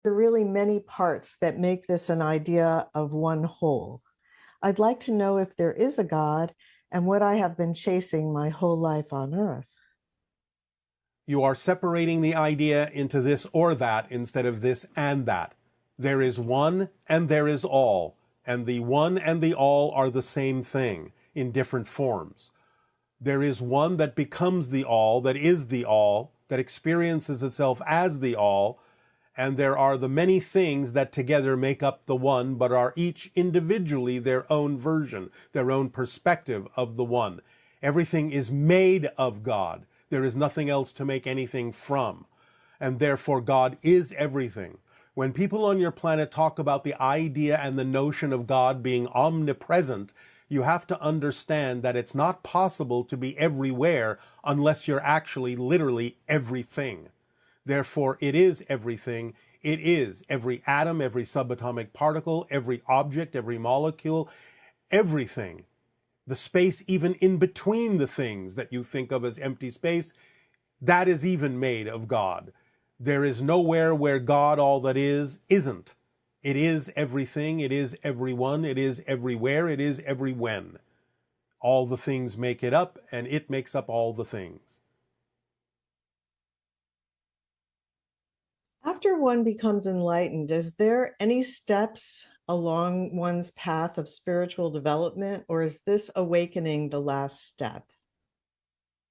There are really many parts that make this an idea of one whole. I'd like to know if there is a God and what I have been chasing my whole life on earth. You are separating the idea into this or that instead of this and that. There is one and there is all, and the one and the all are the same thing in different forms. There is one that becomes the all, that is the all, that experiences itself as the all, and there are the many things that together make up the one, but are each individually their own version, their own perspective of the one. Everything is made of God. There is nothing else to make anything from, and therefore God is everything. When people on your planet talk about the idea and the notion of God being omnipresent, you have to understand that it's not possible to be everywhere unless you're actually literally everything. Therefore, it is everything. It is every atom, every subatomic particle, every object, every molecule, everything. The space even in between the things that you think of as empty space, that is even made of God. There is nowhere where God, all that is, isn't. It is everything, it is everyone, it is everywhere, it is every when. All the things make it up, and it makes up all the things. After one becomes enlightened, is there any steps along one's path of spiritual development, or is this awakening the last step?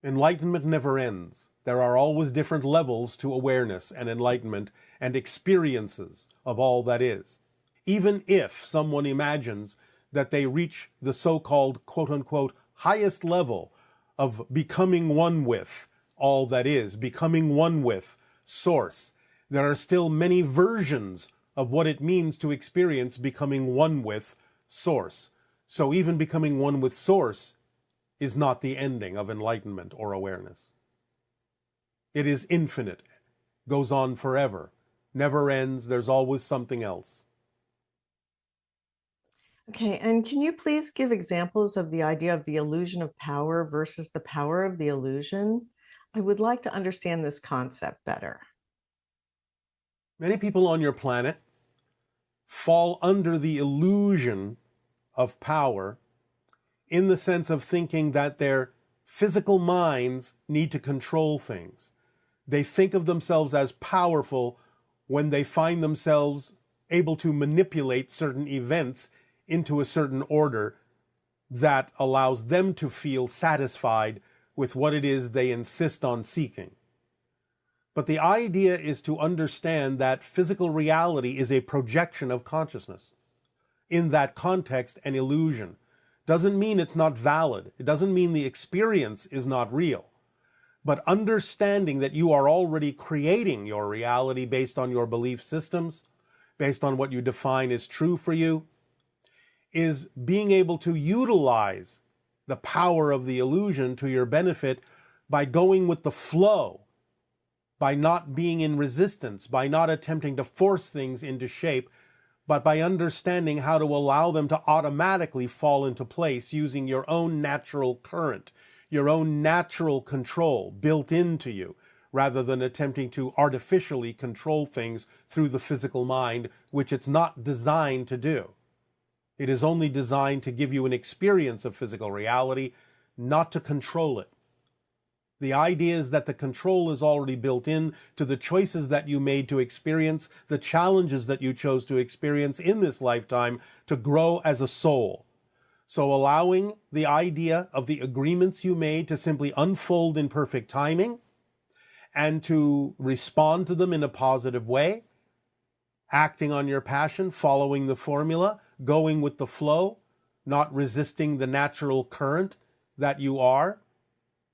Enlightenment never ends. There are always different levels to awareness and enlightenment and experiences of all that is. Even if someone imagines that they reach the so-called quote-unquote highest level of becoming one with all that is, becoming one with Source, there are still many versions of what it means to experience becoming one with Source. So even becoming one with Source is not the ending of enlightenment or awareness. It is infinite, goes on forever, never ends, there's always something else. Okay, and can you please give examples of the idea of the illusion of power versus the power of the illusion? I would like to understand this concept better. Many people on your planet fall under the illusion of power in the sense of thinking that their physical minds need to control things. They think of themselves as powerful when they find themselves able to manipulate certain events into a certain order that allows them to feel satisfied with what it is they insist on seeking. But the idea is to understand that physical reality is a projection of consciousness. In that context, an illusion doesn't mean it's not valid. It doesn't mean the experience is not real. But understanding that you are already creating your reality based on your belief systems, based on what you define as true for you, is being able to utilize the power of the illusion to your benefit by going with the flow, by not being in resistance, by not attempting to force things into shape, but by understanding how to allow them to automatically fall into place using your own natural current, your own natural control built into you, rather than attempting to artificially control things through the physical mind, which it's not designed to do. It is only designed to give you an experience of physical reality, not to control it. The idea is that the control is already built in to the choices that you made to experience, the challenges that you chose to experience in this lifetime to grow as a soul. So allowing the idea of the agreements you made to simply unfold in perfect timing and to respond to them in a positive way, acting on your passion, following the formula, going with the flow, not resisting the natural current that you are,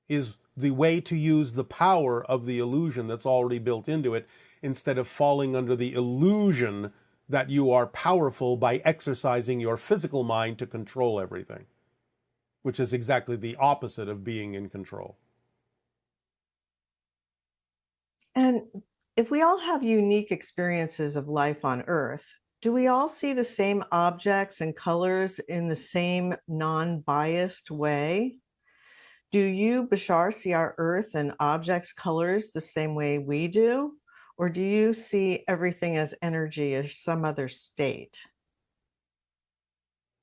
is the way to use the power of the illusion that's already built into it, instead of falling under the illusion that you are powerful by exercising your physical mind to control everything, which is exactly the opposite of being in control. And if we all have unique experiences of life on Earth, do we all see the same objects and colors in the same non-biased way? Do you, Bashar, see our Earth and objects' colors the same way we do? Or do you see everything as energy or some other state?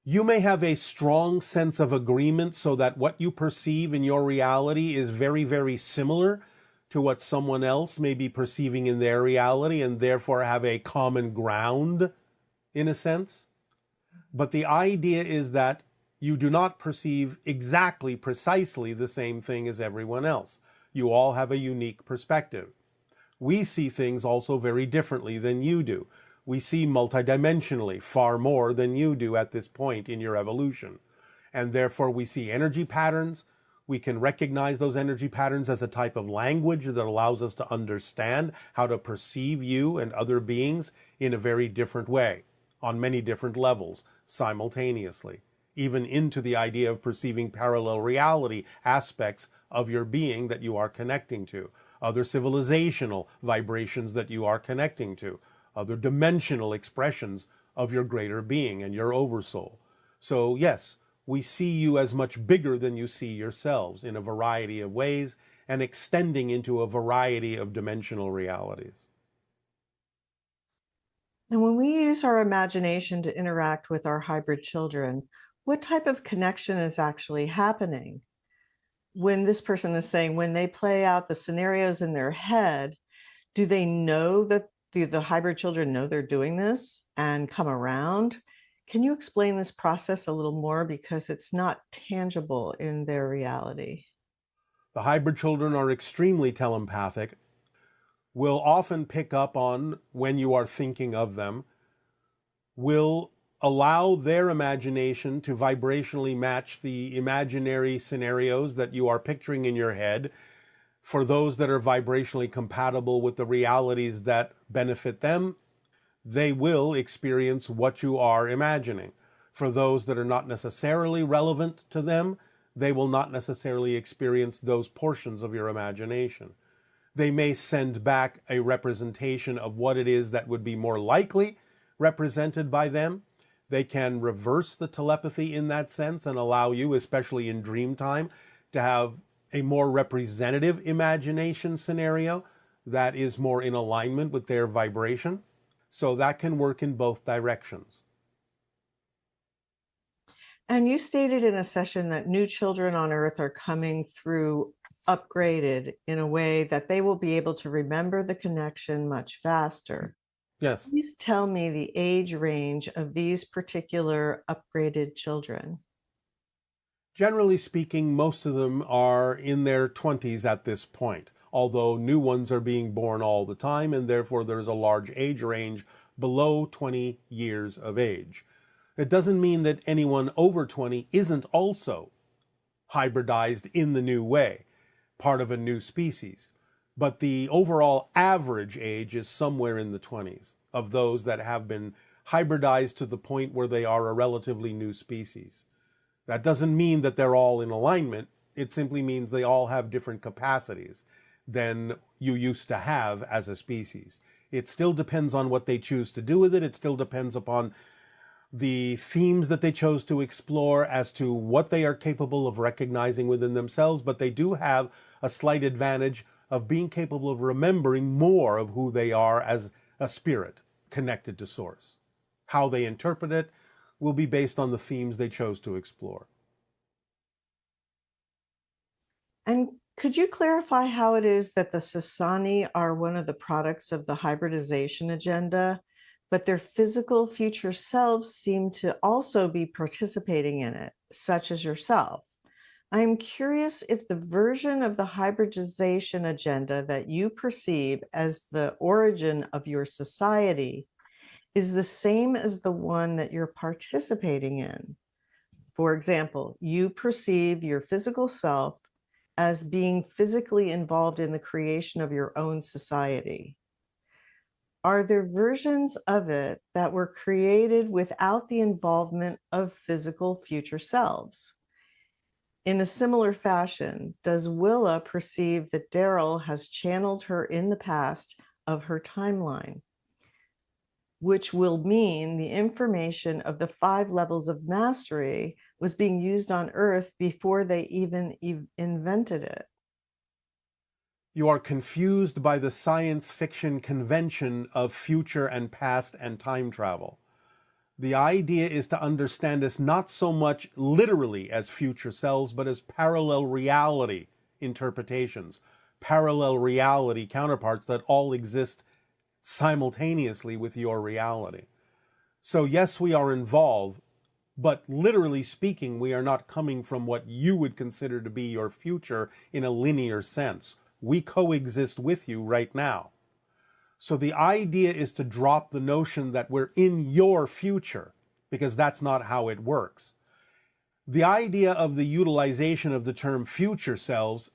You may have a strong sense of agreement so that what you perceive in your reality is very, very similar to what someone else may be perceiving in their reality, and therefore have a common ground in a sense. But the idea is that you do not perceive exactly, precisely the same thing as everyone else. You all have a unique perspective. We see things also very differently than you do. We see multidimensionally far more than you do at this point in your evolution. And therefore we see energy patterns. We can recognize those energy patterns as a type of language that allows us to understand how to perceive you and other beings in a very different way, on many different levels, simultaneously, even into the idea of perceiving parallel reality aspects of your being that you are connecting to, other civilizational vibrations that you are connecting to, other dimensional expressions of your greater being and your oversoul. So yes, we see you as much bigger than you see yourselves in a variety of ways and extending into a variety of dimensional realities. And when we use our imagination to interact with our hybrid children, what type of connection is actually happening? When this person is saying, when they play out the scenarios in their head, do they know that the hybrid children know they're doing this and come around? Can you explain this process a little more, because it's not tangible in their reality? The hybrid children are extremely telepathic, will often pick up on when you are thinking of them, will allow their imagination to vibrationally match the imaginary scenarios that you are picturing in your head. For those that are vibrationally compatible with the realities that benefit them, they will experience what you are imagining. For those that are not necessarily relevant to them, they will not necessarily experience those portions of your imagination. They may send back a representation of what it is that would be more likely represented by them. They can reverse the telepathy in that sense and allow you, especially in dream time, to have a more representative imagination scenario that is more in alignment with their vibration. So that can work in both directions. And you stated in a session that new children on Earth are coming through upgraded in a way that they will be able to remember the connection much faster. Yes. Please tell me the age range of these particular upgraded children. Generally speaking, most of them are in their 20s at this point, although new ones are being born all the time, and therefore there's a large age range below 20 years of age. It doesn't mean that anyone over 20 isn't also hybridized in the new way, part of a new species. But the overall average age is somewhere in the 20s of those that have been hybridized to the point where they are a relatively new species. That doesn't mean that they're all in alignment. It simply means they all have different capacities than you used to have as a species. It still depends on what they choose to do with it. It still depends upon the themes that they chose to explore as to what they are capable of recognizing within themselves, but they do have a slight advantage of being capable of remembering more of who they are as a spirit connected to Source. How they interpret it will be based on the themes they chose to explore. And could you clarify how it is that the Sasani are one of the products of the hybridization agenda, but their physical future selves seem to also be participating in it, such as yourself? I'm curious if the version of the hybridization agenda that you perceive as the origin of your society is the same as the one that you're participating in. For example, you perceive your physical self as being physically involved in the creation of your own society. Are there versions of it that were created without the involvement of physical future selves? In a similar fashion, does Willa perceive that Darryl has channeled her in the past of her timeline, which will mean the information of the 5 levels of mastery was being used on Earth before they even invented it? You are confused by the science fiction convention of future and past and time travel. The idea is to understand us not so much literally as future selves, but as parallel reality interpretations, parallel reality counterparts that all exist simultaneously with your reality. So yes, we are involved, but literally speaking, we are not coming from what you would consider to be your future in a linear sense. We coexist with you right now. So the idea is to drop the notion that we're in your future, because that's not how it works. The idea of the utilization of the term future selves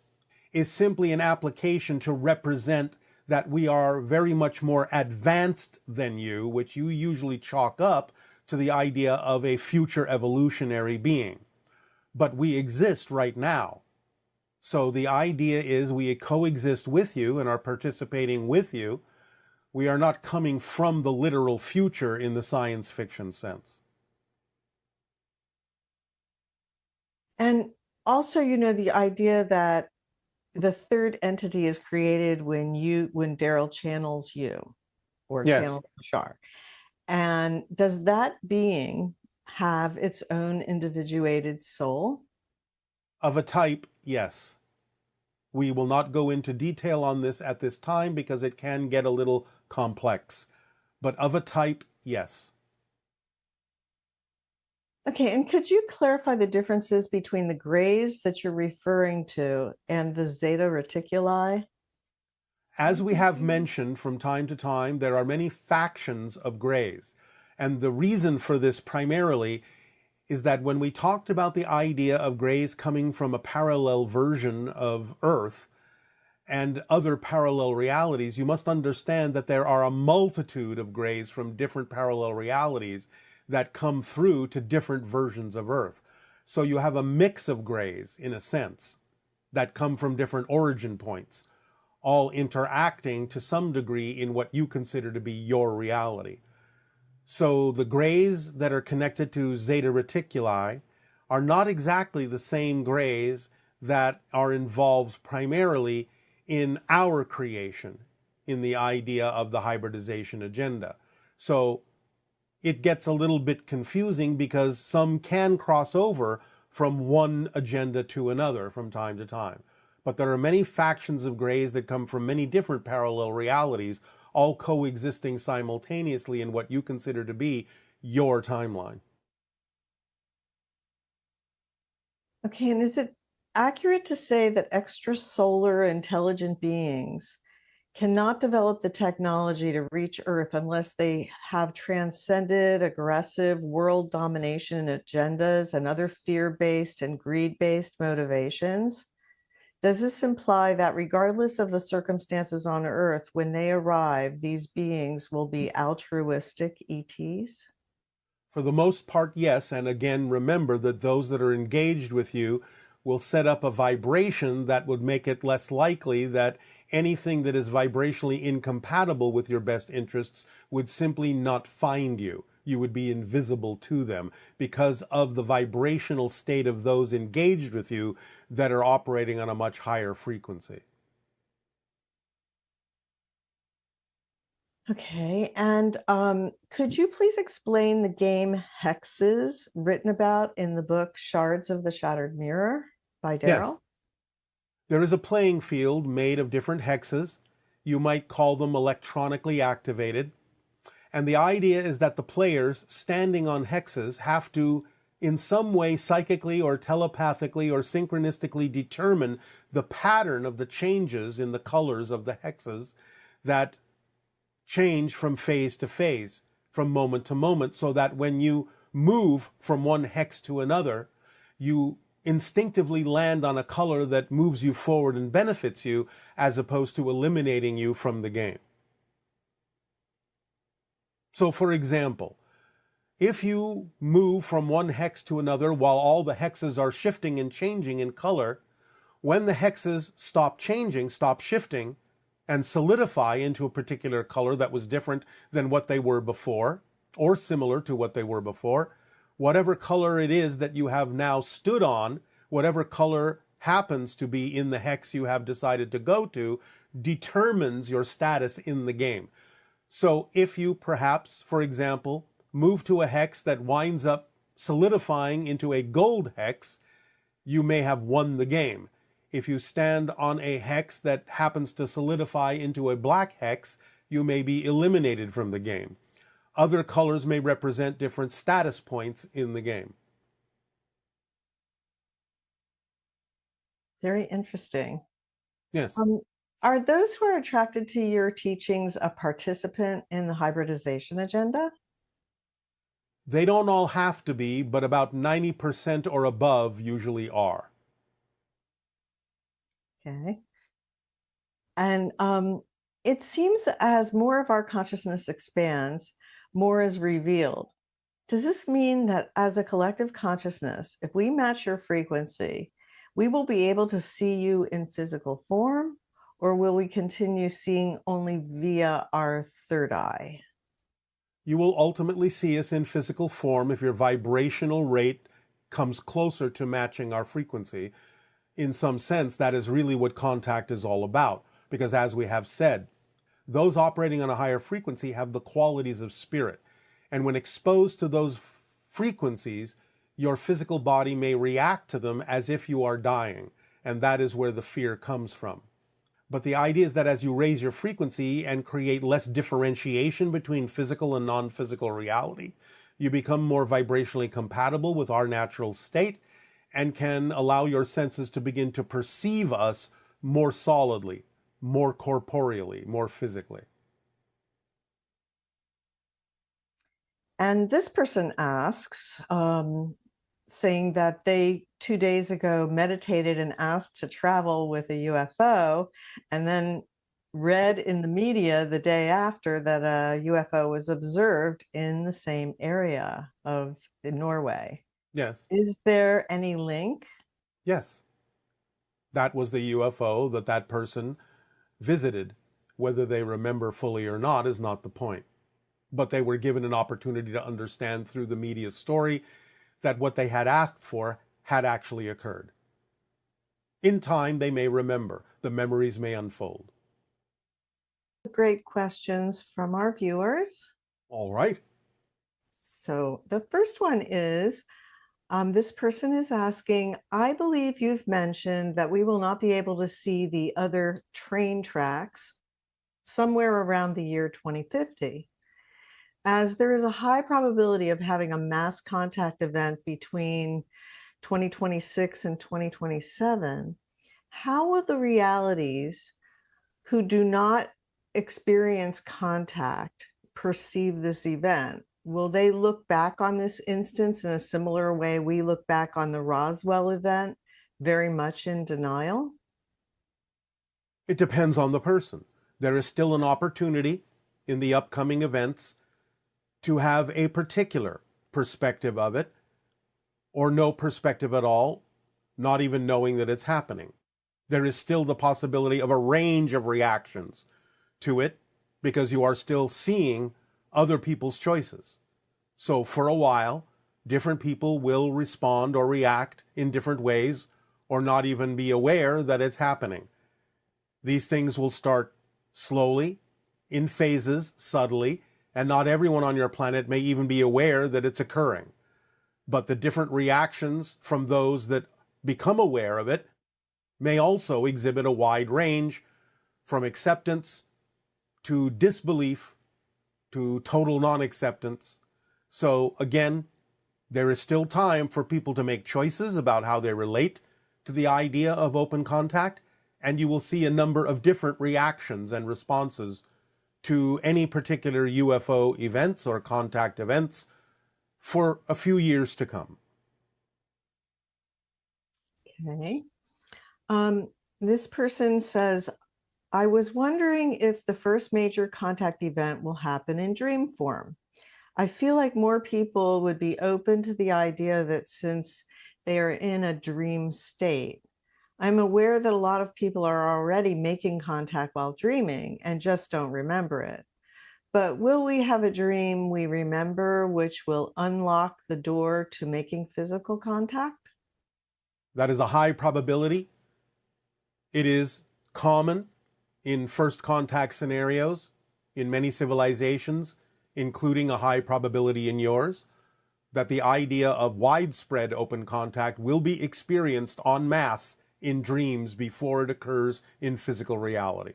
is simply an application to represent that we are very much more advanced than you, which you usually chalk up to the idea of a future evolutionary being. But we exist right now. So the idea is we coexist with you and are participating with you. We are not coming from the literal future in the science fiction sense. And also, the idea that the third entity is created when Darryl channels you or Yes. channels Bashar. And does that being have its own individuated soul? Of a type, yes. We will not go into detail on this at this time because it can get a little complex. But of a type, yes. Okay, and could you clarify the differences between the grays that you're referring to and the zeta reticuli? As we have mentioned from time to time, there are many factions of grays. And the reason for this primarily is that when we talked about the idea of grays coming from a parallel version of Earth and other parallel realities, you must understand that there are a multitude of grays from different parallel realities that come through to different versions of Earth. So you have a mix of grays, in a sense, that come from different origin points, all interacting to some degree in what you consider to be your reality. So the grays that are connected to zeta reticuli are not exactly the same grays that are involved primarily in our creation, in the idea of the hybridization agenda. So it gets a little bit confusing because some can cross over from one agenda to another from time to time. But there are many factions of grays that come from many different parallel realities, all coexisting simultaneously in what you consider to be your timeline. Okay, and is it accurate to say that extrasolar intelligent beings cannot develop the technology to reach Earth unless they have transcended aggressive world domination agendas and other fear-based and greed-based motivations? Does this imply that regardless of the circumstances on Earth, when they arrive, these beings will be altruistic ETs? For the most part, yes. And again, remember that those that are engaged with you will set up a vibration that would make it less likely that anything that is vibrationally incompatible with your best interests would simply not find you. You would be invisible to them because of the vibrational state of those engaged with you that are operating on a much higher frequency. Okay, and could you please explain the game Hexes written about in the book Shards of the Shattered Mirror by Darryl? Yes, there is a playing field made of different hexes. You might call them electronically activated. And the idea is that the players standing on hexes have to, in some way, psychically or telepathically or synchronistically determine the pattern of the changes in the colors of the hexes that change from phase to phase, from moment to moment, so that when you move from one hex to another, you instinctively land on a color that moves you forward and benefits you, as opposed to eliminating you from the game. So, for example, if you move from one hex to another while all the hexes are shifting and changing in color, when the hexes stop changing, stop shifting, and solidify into a particular color that was different than what they were before, or similar to what they were before, whatever color it is that you have now stood on, whatever color happens to be in the hex you have decided to go to determines your status in the game. So if you perhaps, for example, move to a hex that winds up solidifying into a gold hex, you may have won the game. If you stand on a hex that happens to solidify into a black hex, you may be eliminated from the game. Other colors may represent different status points in the game. Very interesting. Yes. Are those who are attracted to your teachings a participant in the hybridization agenda? They don't all have to be, but about 90% or above usually are. Okay. And it seems as more of our consciousness expands, more is revealed. Does this mean that as a collective consciousness, if we match your frequency, we will be able to see you in physical form, or will we continue seeing only via our third eye? You will ultimately see us in physical form if your vibrational rate comes closer to matching our frequency. In some sense, that is really what contact is all about. Because as we have said, those operating on a higher frequency have the qualities of spirit. And when exposed to those frequencies, your physical body may react to them as if you are dying. And that is where the fear comes from. But the idea is that as you raise your frequency and create less differentiation between physical and non-physical reality, you become more vibrationally compatible with our natural state and can allow your senses to begin to perceive us more solidly, more corporeally, more physically. And this person asks, saying that they 2 days ago meditated and asked to travel with a UFO, and then read in the media the day after that a UFO was observed in the same area of Norway. Yes, Is there any link? yes. That was the UFO that that person visited. Whether they remember fully or not is not the point. But they were given an opportunity to understand through the media story that what they had asked for had actually occurred. In time, they may remember. The memories may unfold. Great questions from our viewers. All right. So the first one is, this person is asking, I believe you've mentioned that we will not be able to see the other train tracks somewhere around the year 2050. As there is a high probability of having a mass contact event between 2026 and 2027, how will the realities who do not experience contact perceive this event? Will they look back on this instance in a similar way we look back on the Roswell event, very much in denial? It depends on the person. There is still an opportunity in the upcoming events to have a particular perspective of it, or no perspective at all, not even knowing that it's happening. There is still the possibility of a range of reactions to it because you are still seeing other people's choices. So for a while, different people will respond or react in different ways or not even be aware that it's happening. These things will start slowly, in phases, subtly, and not everyone on your planet may even be aware that it's occurring. But the different reactions from those that become aware of it may also exhibit a wide range from acceptance to disbelief to total non-acceptance. So again, there is still time for people to make choices about how they relate to the idea of open contact, and you will see a number of different reactions and responses to any particular UFO events or contact events for a few years to come. Okay. This person says, I was wondering if the first major contact event will happen in dream form. I feel like more people would be open to the idea that since they are in a dream state. I'm aware that a lot of people are already making contact while dreaming and just don't remember it. But will we have a dream we remember which will unlock the door to making physical contact? That is a high probability. It is common in first contact scenarios in many civilizations, including a high probability in yours, that the idea of widespread open contact will be experienced en masse in dreams before it occurs in physical reality.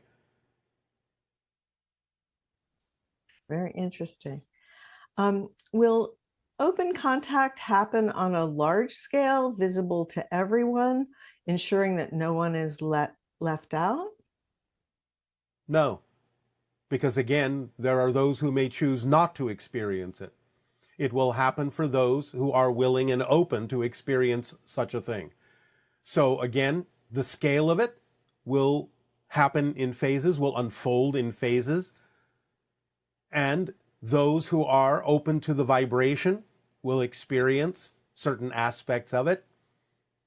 Very interesting. Will open contact happen on a large scale, visible to everyone, ensuring that no one is left out? No, because again, there are those who may choose not to experience it. It will happen for those who are willing and open to experience such a thing. So again, the scale of it will happen in phases, will unfold in phases, and those who are open to the vibration will experience certain aspects of it,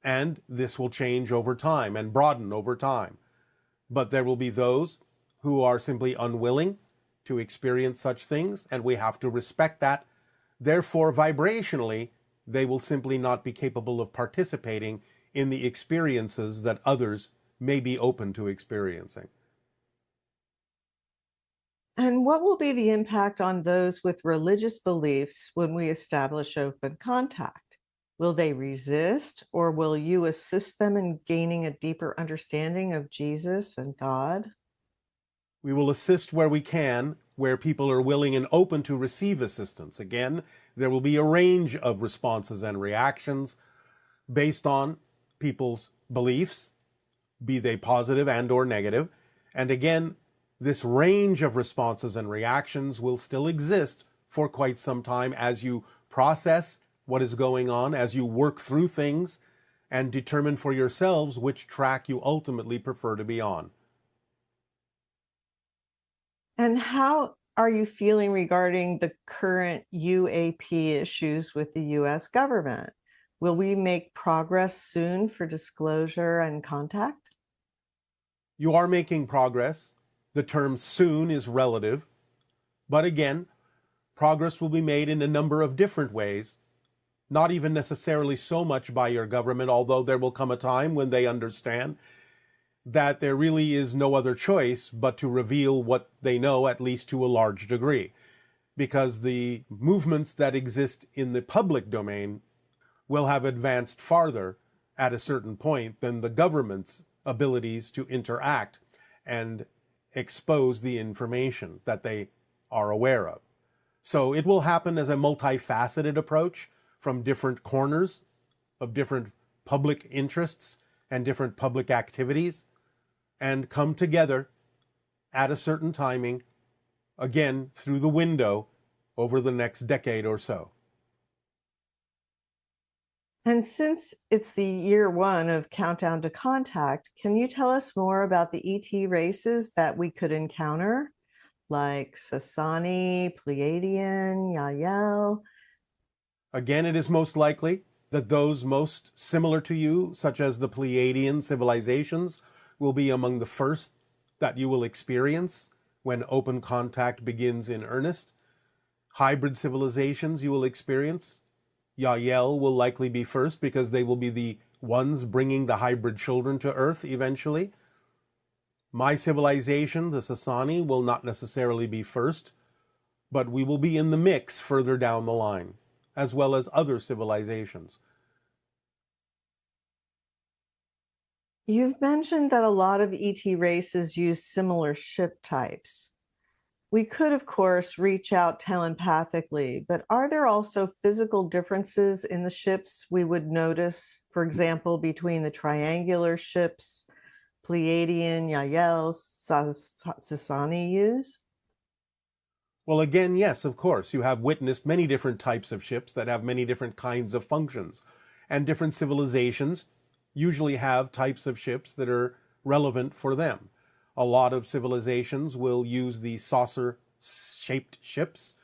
and this will change over time and broaden over time. But there will be those who are simply unwilling to experience such things, and we have to respect that. Therefore, vibrationally, they will simply not be capable of participating in the experiences that others may be open to experiencing. And what will be the impact on those with religious beliefs when we establish open contact? Will they resist, or will you assist them in gaining a deeper understanding of Jesus and God? We will assist where we can, where people are willing and open to receive assistance. Again, there will be a range of responses and reactions based on people's beliefs, be they positive and or negative. And again, this range of responses and reactions will still exist for quite some time as you process what is going on, as you work through things and determine for yourselves which track you ultimately prefer to be on. And how are you feeling regarding the current UAP issues with the US government? Will we make progress soon for disclosure and contact? You are making progress. The term soon is relative. But again, progress will be made in a number of different ways, not even necessarily so much by your government, although there will come a time when they understand that there really is no other choice but to reveal what they know, at least to a large degree. Because the movements that exist in the public domain will have advanced farther at a certain point than the government's abilities to interact and expose the information that they are aware of. So it will happen as a multifaceted approach from different corners of different public interests and different public activities, and come together at a certain timing, again, through the window over the next decade or so. And since it's the year one of Countdown to Contact, can you tell us more about the ET races that we could encounter, like Sasani, Pleiadian, Yael? Again, it is most likely that those most similar to you, such as the Pleiadian civilizations, will be among the first that you will experience when open contact begins in earnest. Hybrid civilizations you will experience. Yael will likely be first because they will be the ones bringing the hybrid children to Earth eventually. My civilization, the Sasani, will not necessarily be first, but we will be in the mix further down the line, as well as other civilizations. You've mentioned that a lot of ET races use similar ship types. We could, of course, reach out telepathically, but are there also physical differences in the ships we would notice, for example, between the triangular ships Pleiadian, Yael, Sasani use? Well, again, yes, of course. You have witnessed many different types of ships that have many different kinds of functions, and different civilizations usually have types of ships that are relevant for them. A lot of civilizations will use the saucer-shaped ships.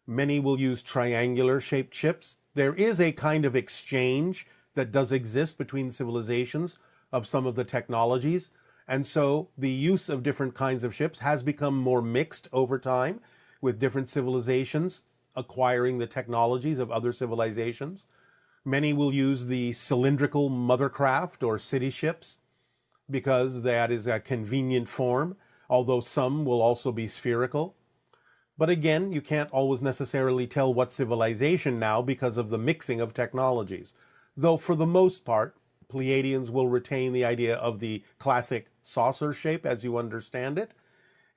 Many will use triangular-shaped ships. There is a kind of exchange that does exist between civilizations of some of the technologies, and so the use of different kinds of ships has become more mixed over time, with different civilizations acquiring the technologies of other civilizations. Many will use the cylindrical mothercraft or city ships because that is a convenient form, although some will also be spherical. But again, you can't always necessarily tell what civilization now because of the mixing of technologies. Though for the most part, Pleiadians will retain the idea of the classic saucer shape as you understand it,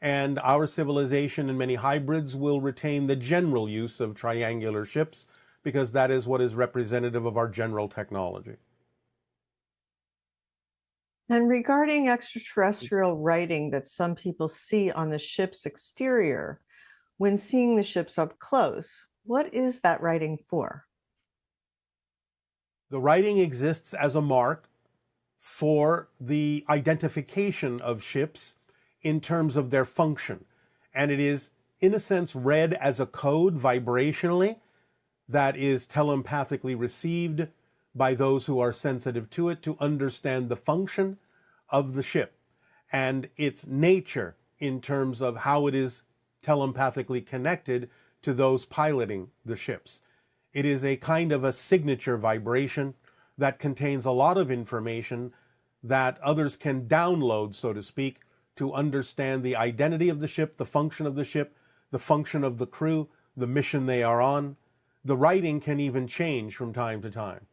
and our civilization and many hybrids will retain the general use of triangular ships because that is what is representative of our general technology. And regarding extraterrestrial writing that some people see on the ship's exterior, when seeing the ships up close, what is that writing for? The writing exists as a mark for the identification of ships in terms of their function. And it is, in a sense, read as a code vibrationally that is telepathically received by those who are sensitive to it to understand the function of the ship and its nature in terms of how it is telepathically connected to those piloting the ships. It is a kind of a signature vibration that contains a lot of information that others can download, so to speak, to understand the identity of the ship, the function of the ship, the function of the crew, the mission they are on. The writing can even change from time to time.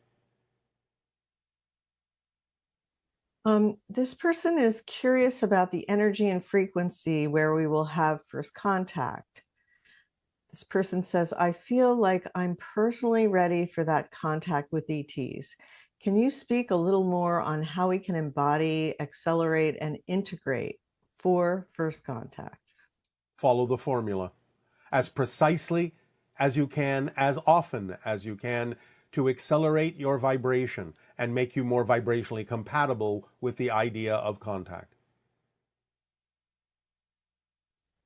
This person is curious about the energy and frequency where we will have first contact. This person says, I feel like I'm personally ready for that contact with ETs. Can you speak a little more on how we can embody, accelerate, and integrate for first contact? Follow the formula as precisely as you can, as often as you can, to accelerate your vibration and make you more vibrationally compatible with the idea of contact.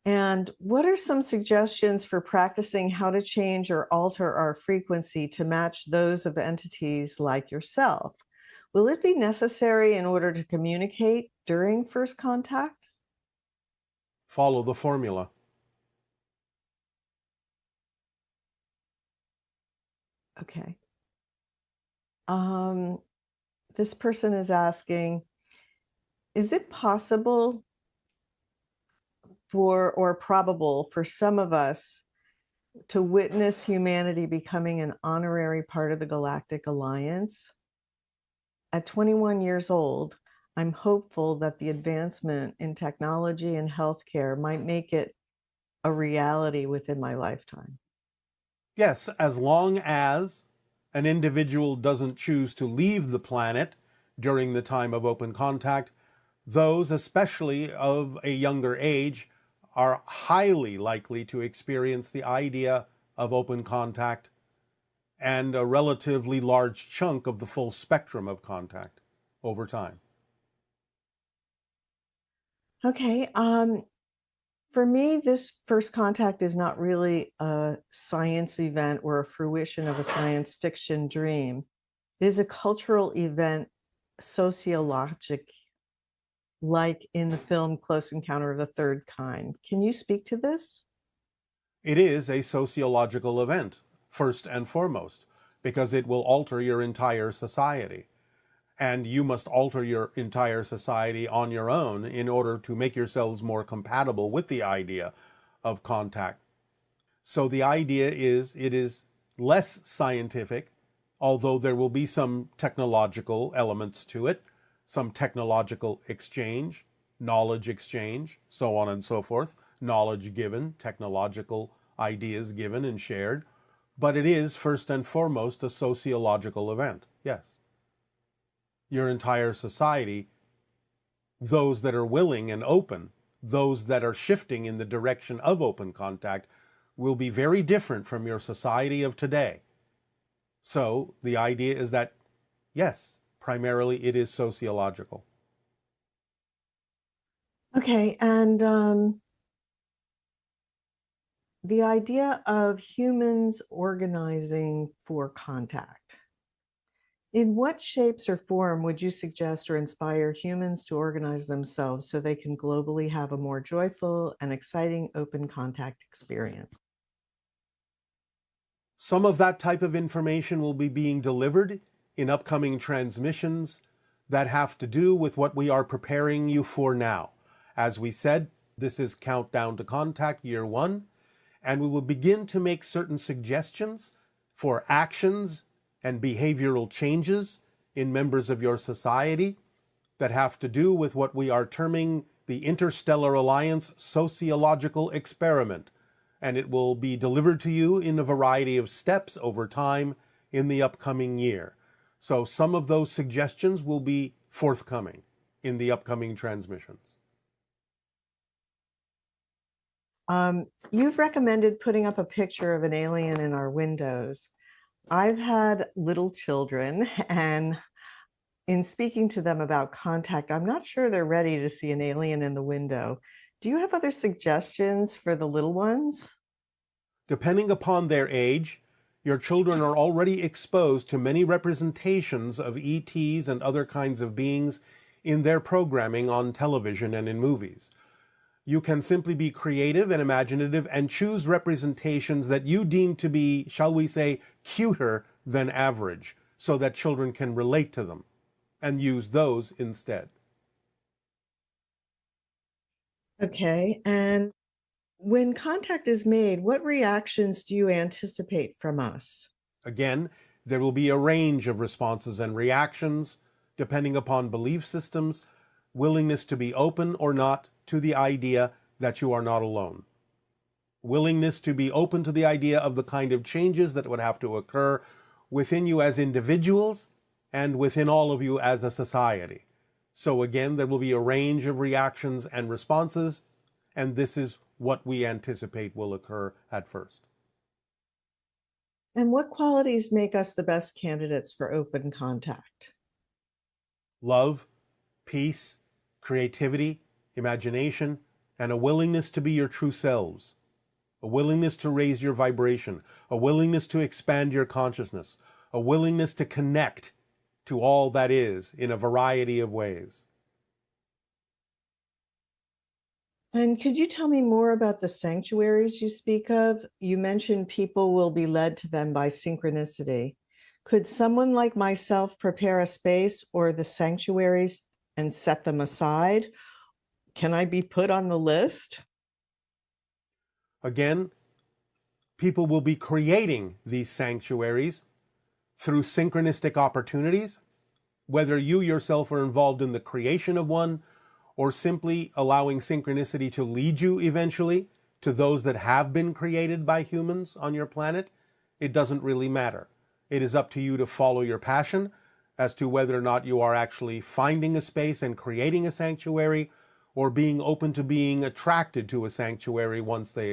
And what are some suggestions for practicing how to change or alter our frequency to match those of entities like yourself? Will it be necessary in order to communicate during first contact? Follow the formula. Okay. This person is asking, is it possible for or probable for some of us to witness humanity becoming an honorary part of the Galactic Alliance? At 21 years old, I'm hopeful that the advancement in technology and healthcare might make it a reality within my lifetime. Yes, as long as an individual doesn't choose to leave the planet during the time of open contact, those, especially of a younger age, are highly likely to experience the idea of open contact and a relatively large chunk of the full spectrum of contact over time. Okay. For me, this first contact is not really a science event or a fruition of a science fiction dream. It is a cultural event, sociologic, like in the film Close Encounter of the Third Kind. Can you speak to this? It is a sociological event, first and foremost, because it will alter your entire society. And you must alter your entire society on your own in order to make yourselves more compatible with the idea of contact. So the idea is it is less scientific, although there will be some technological elements to it, some technological exchange, knowledge exchange, so on and so forth, knowledge given, technological ideas given and shared. But it is first and foremost a sociological event, yes. Your entire society, those that are willing and open, those that are shifting in the direction of open contact, will be very different from your society of today. So the idea is that, yes, primarily it is sociological. Okay, and the idea of humans organizing for contact. In what shapes or form would you suggest or inspire humans to organize themselves so they can globally have a more joyful and exciting open contact experience? Some of that type of information will be being delivered in upcoming transmissions that have to do with what we are preparing you for now. As we said, this is Countdown to Contact Year 1, and we will begin to make certain suggestions for actions and behavioral changes in members of your society that have to do with what we are terming the Interstellar Alliance Sociological Experiment, and it will be delivered to you in a variety of steps over time in the upcoming year. So some of those suggestions will be forthcoming in the upcoming transmissions. You've recommended putting up a picture of an alien in our windows. I've had little children, and in speaking to them about contact, I'm not sure they're ready to see an alien in the window. Do you have other suggestions for the little ones? Depending upon their age, your children are already exposed to many representations of ETs and other kinds of beings in their programming on television and in movies. You can simply be creative and imaginative and choose representations that you deem to be, shall we say, cuter than average, so that children can relate to them, and use those instead. Okay, and when contact is made, what reactions do you anticipate from us? Again, there will be a range of responses and reactions depending upon belief systems, willingness to be open or not to the idea that you are not alone, willingness to be open to the idea of the kind of changes that would have to occur within you as individuals and within all of you as a society. So again, there will be a range of reactions and responses, and this is what we anticipate will occur at first. And what qualities make us the best candidates for open contact? Love, peace, creativity, imagination, and a willingness to be your true selves, a willingness to raise your vibration, a willingness to expand your consciousness, a willingness to connect to all that is in a variety of ways. And could you tell me more about the sanctuaries you speak of? You mentioned people will be led to them by synchronicity. Could someone like myself prepare a space or the sanctuaries and set them aside? Can I be put on the list? Again, people will be creating these sanctuaries through synchronistic opportunities, whether you yourself are involved in the creation of one or simply allowing synchronicity to lead you eventually to those that have been created by humans on your planet. It doesn't really matter. It is up to you to follow your passion as to whether or not you are actually finding a space and creating a sanctuary or being open to being attracted to a sanctuary once they